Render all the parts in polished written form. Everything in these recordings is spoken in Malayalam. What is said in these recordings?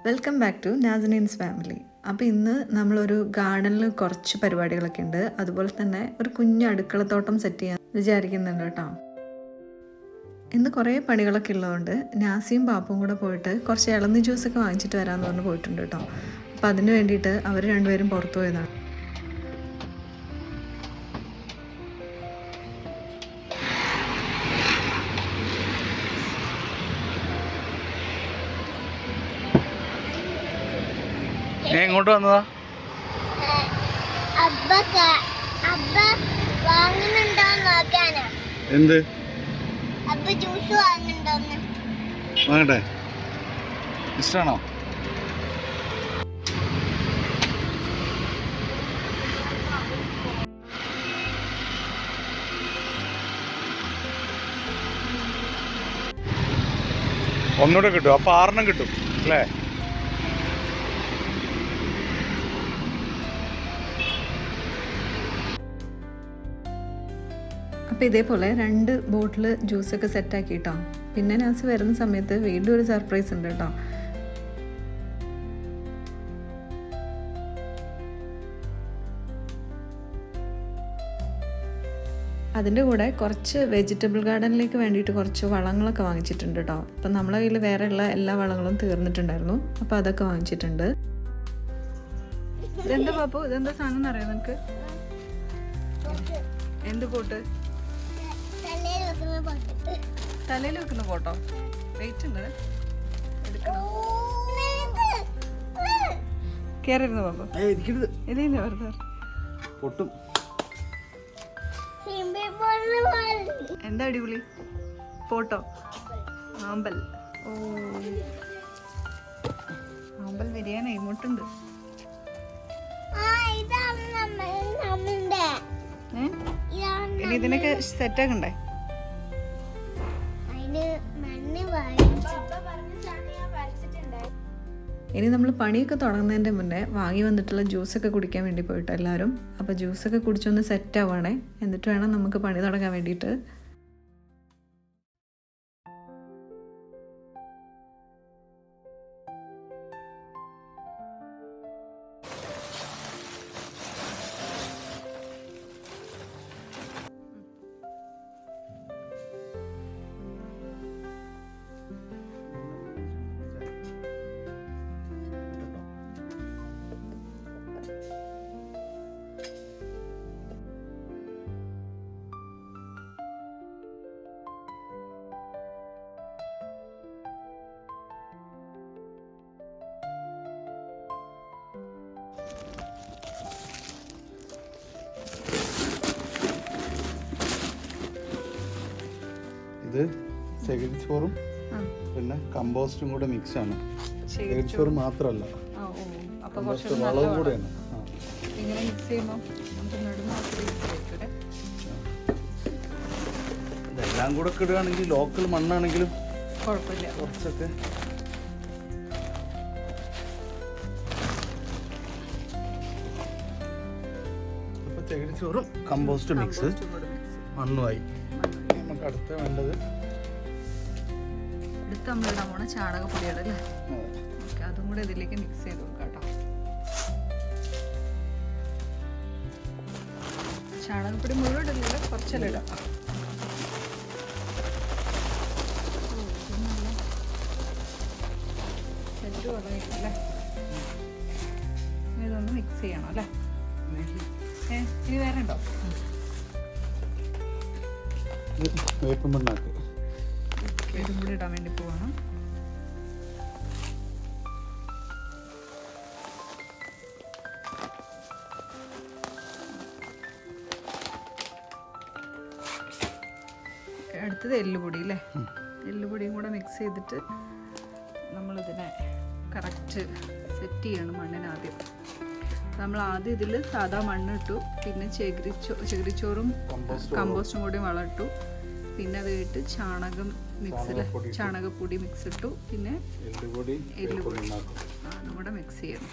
Welcome back to Nazneen's family. അപ്പോൾ ഇന്ന് നമ്മളൊരു ഗാർഡനിൽ കുറച്ച് പരിപാടികളൊക്കെ ഉണ്ട്. അതുപോലെ തന്നെ ഒരു കുഞ്ഞു അടുക്കളത്തോട്ടം സെറ്റ് ചെയ്യാൻ വിചാരിക്കുന്നുണ്ട് കേട്ടോ. ഇന്ന് കുറേ പണികളൊക്കെ ഉള്ളതുകൊണ്ട് നാസിയും പാപ്പും കൂടെ പോയിട്ട് കുറച്ച് ഇളന്നി ജ്യൂസൊക്കെ വാങ്ങിച്ചിട്ട് വരാമെന്ന് പറഞ്ഞ് പോയിട്ടുണ്ട് കേട്ടോ. അപ്പോൾ അതിന് വേണ്ടിയിട്ട് അവർ രണ്ടുപേരും പുറത്തു പോയതാണ്. എങ്ങോട്ട് വന്നതാ? എന്ത് വാങ്ങട്ടെ? ഇഷ്ടാണോ? ഒന്നുകൂടെ കിട്ടും. അപ്പൊ 6 കിട്ടും അല്ലേ? അപ്പോൾ ഇതേപോലെ 2 ബോട്ടിൽ ജ്യൂസൊക്കെ സെറ്റാക്കി കേട്ടോ. പിന്നെ നാസ് വരുന്ന സമയത്ത് വീണ്ടും ഒരു സർപ്രൈസ് ഉണ്ട് കേട്ടോ. അതിൻ്റെ കൂടെ കുറച്ച് വെജിറ്റബിൾ ഗാർഡനിലേക്ക് വേണ്ടിയിട്ട് കുറച്ച് വളങ്ങളൊക്കെ വാങ്ങിച്ചിട്ടുണ്ട് കേട്ടോ. അപ്പം നമ്മളെ കയ്യിൽ വേറെയുള്ള എല്ലാ വളങ്ങളും തീർന്നിട്ടുണ്ടായിരുന്നു. അപ്പോൾ അതൊക്കെ വാങ്ങിച്ചിട്ടുണ്ട്. ഇതെന്താ പാപ്പു, ഇതെന്താ സാധനം എന്നറിയാം നിനക്ക്? എന്ത് പോട്ട്? തലയിൽ വെക്കുന്ന ഫോട്ടോ. വെയിറ്റ് ഉണ്ട്, എടുക്കണം. കേറിയിരുന്നു പാപ്പു. ഇല്ല വെറുതെ പൊട്ടും. എന്താ അടിപൊളി ഫോട്ടോ. ആമ്പൽ. ഓ, ആമ്പൽ ബിരിയാണി ഇങ്ങോട്ടുണ്ട്. ഇനി ഇതിനൊക്കെ സെറ്റാക്കണ്ടേ? ഇനി നമ്മൾ പണിയൊക്കെ തുടങ്ങുന്നതിൻ്റെ മുന്നേ വാങ്ങി വന്നിട്ടുള്ള ജ്യൂസൊക്കെ കുടിക്കാൻ വേണ്ടി പോയിട്ട് എല്ലാവരും. അപ്പോൾ ജ്യൂസൊക്കെ കുടിച്ചൊന്ന് സെറ്റ് ആവുകയാണേ, എന്നിട്ട് വേണം നമുക്ക് പണി തുടങ്ങാൻ വേണ്ടിയിട്ട്. ഇത് ചകിരിച്ചോറും പിന്നെ കമ്പോസ്റ്റും കൂടെ മിക്സ് ആണ്. ചകിരിച്ചോറ് മാത്രമല്ല, വളവും കൂടെയാണ്. ഇതെല്ലാം കൂടെ ഇടുകയാണെങ്കിൽ ലോക്കൽ മണ്ണാണെങ്കിലും കുഴപ്പമില്ല. കുറച്ചൊക്കെ ഇപ്പൊ ചകിരിച്ചോറും കമ്പോസ്റ്റ് മിക്സ് മണ്ണുമായി. നമുക്ക് അടുത്ത വേണ്ടത് നമ്മളിടാൻ പോണ ചാണകപ്പൊടികളല്ലേ? ഓക്കെ, അതും കൂടെ ഇതിലേക്ക് മിക്സ് ചെയ്ത് കൊടുക്കാം കേട്ടോ. ചാണകപ്പൊടി മുഴുവൻ ഇടില്ല, കുറച്ചെല്ലാം ഇടാം. സെറ്റ് വളമില്ലേ? ഇതൊന്ന് മിക്സ് ചെയ്യണം അല്ലേ? ഇനി വേറെ ഉണ്ടോ? വേപ്പും മണ്ണാക്ക് ഇതും കൂടി ഇടാൻ വേണ്ടി പോവാണ്. അടുത്തത് എല്ലുപൊടി അല്ലേ? എല്ലുപൊടിയും കൂടെ മിക്സ് ചെയ്തിട്ട് നമ്മളിതിനെ കറക്റ്റ് സെറ്റ് ചെയ്യണം മണ്ണിനാദ്യം. നമ്മൾ ആദ്യം ഇതിൽ സാധാ മണ്ണിട്ടു, പിന്നെ ചകിരിച്ചോറും കമ്പോസ്റ്റും കൂടി വളമിട്ടു, പിന്നെ അത് കഴിഞ്ഞിട്ട് ചാണകപ്പൊടി മിക്സ് ഇട്ടു, പിന്നെ എല്ലുപൊടി അതും കൂടെ മിക്സ് ചെയ്യണം.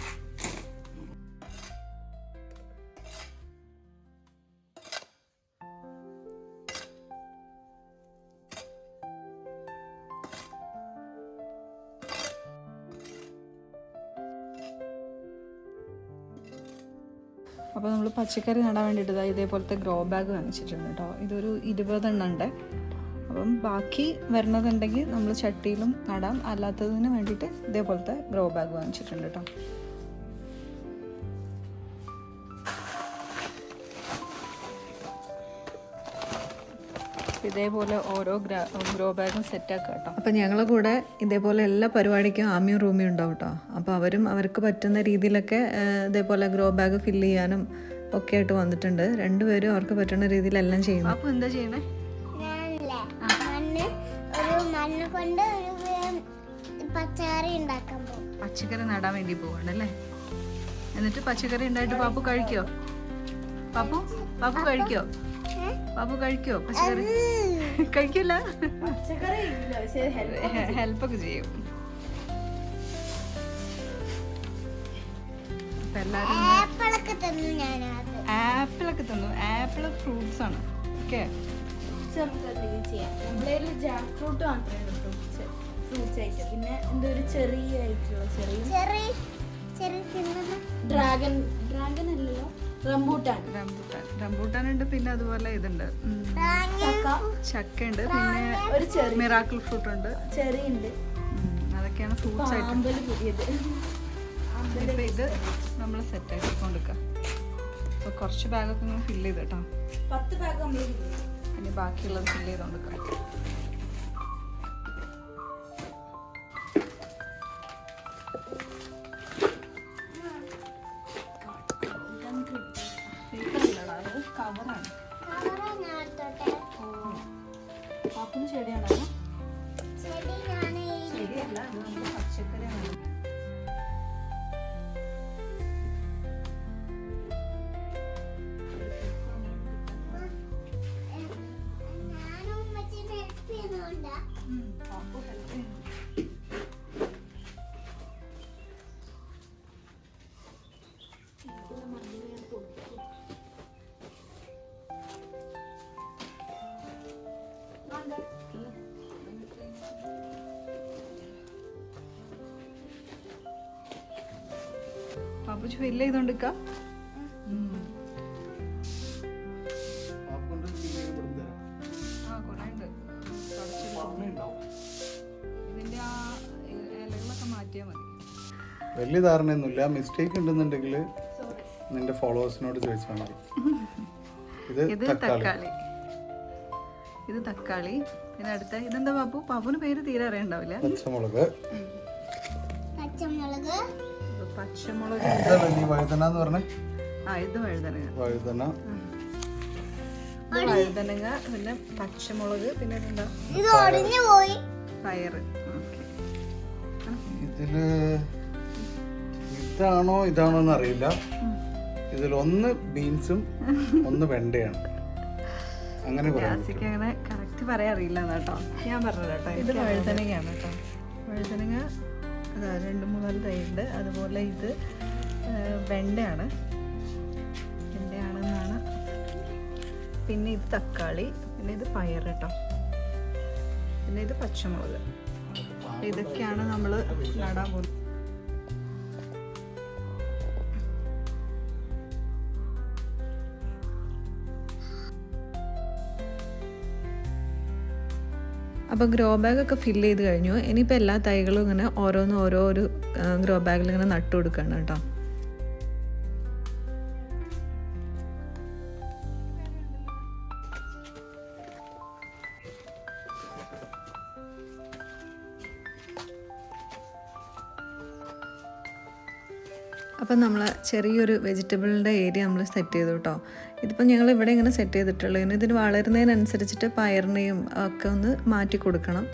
അപ്പോൾ നമ്മൾ പച്ചക്കറി നടാൻ വേണ്ടിയിട്ട് ഇതേപോലത്തെ ഗ്രോ ബാഗ് വാങ്ങിച്ചിട്ടുണ്ട് കേട്ടോ. ഇതൊരു 20 എണ്ണം ഉണ്ട്. അപ്പം ബാക്കി വരുന്നതുണ്ടെങ്കിൽ നമ്മൾ ചട്ടിയിലും നടാം, അല്ലാത്തതിന് വേണ്ടിയിട്ട് ഇതേപോലത്തെ ഗ്രോ ബാഗ് വാങ്ങിച്ചിട്ടുണ്ട് കേട്ടോ. ഇതേപോലെ ഓരോ ഗ്രോ ബാഗും സെറ്റാക്കുക കേട്ടോ. അപ്പം ഞങ്ങളെ കൂടെ ഇതേപോലെ എല്ലാ പരിപാടിക്കും ആമിയും റൂമിയും ഉണ്ടാവും കേട്ടോ. അപ്പോൾ അവർക്ക് പറ്റുന്ന രീതിയിലൊക്കെ ഇതേപോലെ ഗ്രോ ബാഗ് ഫില്ല് ചെയ്യാനും ഒക്കെ ആയിട്ട് വന്നിട്ടുണ്ട്. രണ്ടുപേരും അവർക്ക് പറ്റുന്ന രീതിയിലെല്ലാം ചെയ്യുന്നു. അപ്പോൾ എന്താ ചെയ്യണേ? പച്ചക്കറി നടാൻ വേണ്ടി പോവാണല്ലേ. എന്നിട്ട് പച്ചക്കറി ഉണ്ടായിട്ട് പാപ്പു കഴിക്കോ? പാപ്പു കഴിക്കോ? പാപ്പു കഴിക്കോ പച്ചക്കറി? കഴിക്കില്ല, ഹെൽപ്പൊക്കെ ചെയ്യും. ആപ്പിളൊക്കെ തന്നു. ആപ്പിൾ ഫ്രൂട്ട്സ് ആണ്. ഓക്കെ, പിന്നെ എന്തൊരു ചെറിയ ഡ്രാഗൺ അല്ലല്ലോ, റംബൂട്ടാൻ ഉണ്ട്. പിന്നെ അതുപോലെ ഇതുണ്ട്, ചക്ക ഉണ്ട്. പിന്നെ ഒരു മിറാക്കിൾ ഫ്രൂട്ട് ഉണ്ട്, ചെറി ഉണ്ട്. അതൊക്കെയാണ് ഫ്രൂട്ട്സ് ആയിട്ട്. ഇത് നമ്മൾ സെറ്റ് ആക്കി കൊടുക്കാം. അപ്പോൾ കുറച്ച് ബാഗൊക്കെ ഇങ്ങനെ ഫില്ല് ചെയ്ത് കേട്ടോ. 10 ബാഗ് നമ്മൾ ഇനി ബാക്കിയുള്ളത് ഫില്ല് ചെയ്ത് കൊടുക്കാം. കവറാണ്. പാപ്പിന് ചെടിയാണോ? ശരിയല്ല, അത് നമ്മുടെ പച്ചക്കറിയാണ്. പാപ്പുച്ച് ഫില്ല് ചെയ്തോണ്ടിരിക്ക. ഇതിന്റെ ആ ഇലകളൊക്കെ മാറ്റിയാൽ മതി. വലിയ ധാരണയൊന്നുമില്ല. മിസ്റ്റേക്ക് ഉണ്ടെന്നുണ്ടെങ്കിൽ നിന്റെ ഫോളോവേഴ്സിനോട് ചോദിച്ചാൽ മതി. ഇത് തക്കാളി. പിന്നെ അടുത്ത ഇതെന്താ പാപ്പു? പാപ്പുന് പേര് തീരെ അറിയണ്ടാവില്ല. പച്ചമുളക്. വഴുതന എന്ന് പറഞ്ഞേ. ഇത് വഴുതനങ്ങ. പിന്നെ പച്ചമുളക്. പിന്നെ പയറ്. ഇതാണോ എന്ന് അറിയില്ല. ഇതിലൊന്ന് ബീൻസും ഒന്ന് വെണ്ടയാണ്. അങ്ങനെ അങ്ങനെ കറക്റ്റ് പറയാൻ അറിയില്ല കേട്ടോ. ഞാൻ പറഞ്ഞത് കേട്ടോ. ഇത് വഴുതനങ്ങയാണ് കേട്ടോ. വഴുതനങ്ങ 2-3 തൈയുണ്ട്. അതുപോലെ ഇത് വെണ്ടയാണെന്നാണ്. പിന്നെ ഇത് തക്കാളി. പിന്നെ ഇത് പയർ കേട്ടോ. പിന്നെ ഇത് പച്ചമുളക്. ഇതൊക്കെയാണ് നമ്മൾ നടാൻ പോകുന്നത്. അപ്പോൾ ഗ്രോ ബാഗൊക്കെ ഫില്ല് ചെയ്ത് കഴിഞ്ഞു. ഇനിയിപ്പോൾ എല്ലാ തൈകളും ഇങ്ങനെ ഓരോ ഗ്രോ ബാഗിൽ ഇങ്ങനെ നട്ടു കൊടുക്കണം കേട്ടോ. അപ്പം നമ്മൾ ചെറിയൊരു വെജിറ്റബിളിൻ്റെ ഏരിയ നമ്മൾ സെറ്റ് ചെയ്തു കേട്ടോ. ഇതിപ്പോൾ ഞങ്ങൾ ഇവിടെ ഇങ്ങനെ സെറ്റ് ചെയ്തിട്ടുള്ളൂ. ഇനി ഇതിന് വളരുന്നതിനനുസരിച്ചിട്ട് പയറിനെയും ഒക്കെ ഒന്ന് മാറ്റി കൊടുക്കണം.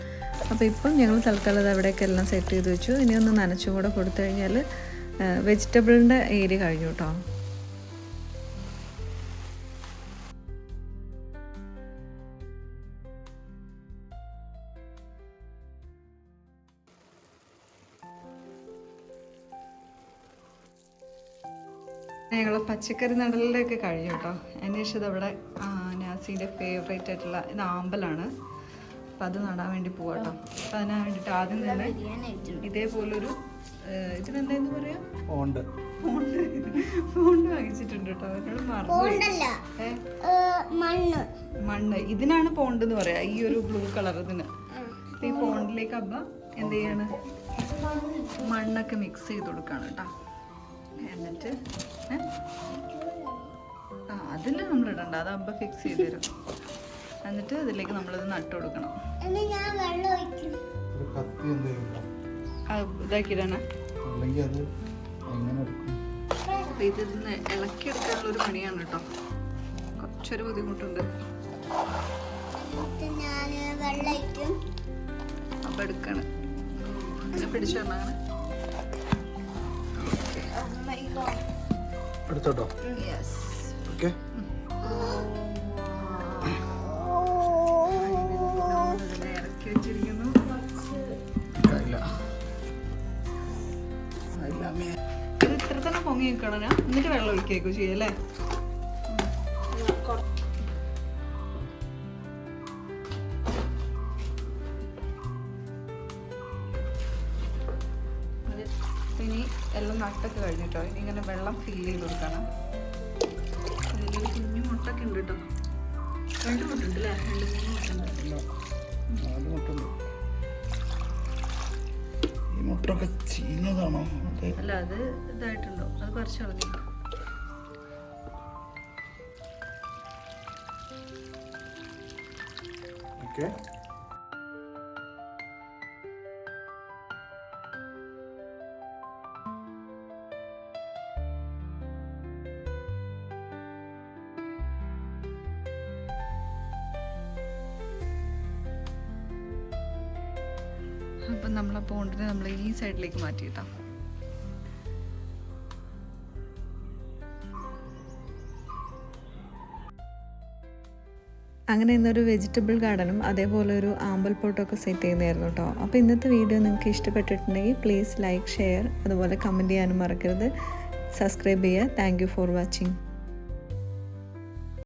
അപ്പോൾ ഇപ്പം ഞങ്ങൾ തൽക്കാലം അവിടെയൊക്കെ എല്ലാം സെറ്റ് ചെയ്ത് വെച്ചു. ഇനി ഒന്ന് നനച്ചും കൂടെ കൊടുത്തു കഴിഞ്ഞാൽ വെജിറ്റബിളിൻ്റെ ഏരിയ കഴിഞ്ഞു കേട്ടോ. ഞങ്ങൾ പച്ചക്കറി നടലിലൊക്കെ കഴിഞ്ഞു കേട്ടോ. അന്വേഷിച്ചത് അവിടെ നാസിൻ്റെ ഫേവറേറ്റ് ആയിട്ടുള്ള ഇത് ആമ്പലാണ്. അപ്പം അത് നടാൻ വേണ്ടി പോവാം കേട്ടോ. അപ്പം അതിന് വേണ്ടിയിട്ട് ആദ്യം തന്നെ ഇതേപോലൊരു ഇതിനെന്താന്ന് പറയാ, ഉണ്ട്. ഫോണ്ട് വാങ്ങിച്ചിട്ടുണ്ട് കേട്ടോ. അവരോട് മറന്നു. മണ്ണ്. ഇതിനാണ് പോണ്ട് എന്ന് പറയാ, ഈ ഒരു ബ്ലൂ കളർ ഇതിന്. ഈ പോണ്ടിലേക്ക് അബ്ബ എന്ത് ചെയ്യാണ്, മണ്ണൊക്കെ മിക്സ് ചെയ്ത് കൊടുക്കാണ് കേട്ടോ. എന്നിട്ട് അതിൽ നമ്മൾ ഇടണ്ട, അത് അബ്ബ ഫിക്സ് ചെയ്ത് തരും. എന്നിട്ട് ഇതിലേക്ക് നമ്മളിത് നട്ട് കൊടുക്കണം. ഇതാക്കിയിടാനാ. അപ്പൊ ഇതിന്ന് ഇളക്കി എടുക്കാനുള്ള ഒരു പണിയാണ് കേട്ടോ, കുറച്ചൊരു ബുദ്ധിമുട്ടുണ്ട്. അപ്പൊ എടുക്കണം, അങ്ങനെ പിടിച്ചു തരണം. അങ്ങനെ എടുത്തോട്ടോ. യെസ്. ഓക്കെ. ഇറക്കി വെച്ചിരിക്കുന്നു. ഇത് ഇത്ര തന്നെ പൊങ്ങി വെക്കണം, എന്നിട്ട് വെള്ളം ഒഴിക്കേക്കോ ചെയ്യല്ലേ. ഇനി എല്ലാം നട്ടൊക്കെ കഴിഞ്ഞിട്ടോ, ഇനി ഇങ്ങനെ വെള്ളം ഫില്ല് ചെയ്ത് കൊടുക്കണം. അതിലൊരു കുഞ്ഞു മുട്ടൊക്കെ ഉണ്ട് കേട്ടോ. 2 മുട്ടുണ്ട് അല്ലേ? 2-3 മുട്ടുണ്ട്. ഈ മുട്ടൊക്കെ ചീഞ്ഞതാണോ? അല്ല, അത് ഇതായിട്ടുണ്ടോ, അത് കുറച്ച് കളഞ്ഞു. ഓക്കെ. അപ്പം നമ്മളെ പോണ്ടിനെ നമ്മൾ ഈ സൈഡിലേക്ക് മാറ്റിയിട്ടാ. അങ്ങനെ ഇന്നൊരു വെജിറ്റബിൾ ഗാർഡനും അതേപോലെ ഒരു ആമ്പൽ പോട്ടൊക്കെ സെറ്റ് ചെയ്യുന്നതായിരുന്നു കേട്ടോ. അപ്പോൾ ഇന്നത്തെ വീഡിയോ നിങ്ങൾക്ക് ഇഷ്ടപ്പെട്ടിട്ടുണ്ടെങ്കിൽ പ്ലീസ് ലൈക്ക്, ഷെയർ, അതുപോലെ കമൻറ്റ് ചെയ്യാനും മറക്കരുത്. സബ്സ്ക്രൈബ് ചെയ്യുക. Thank you for watching.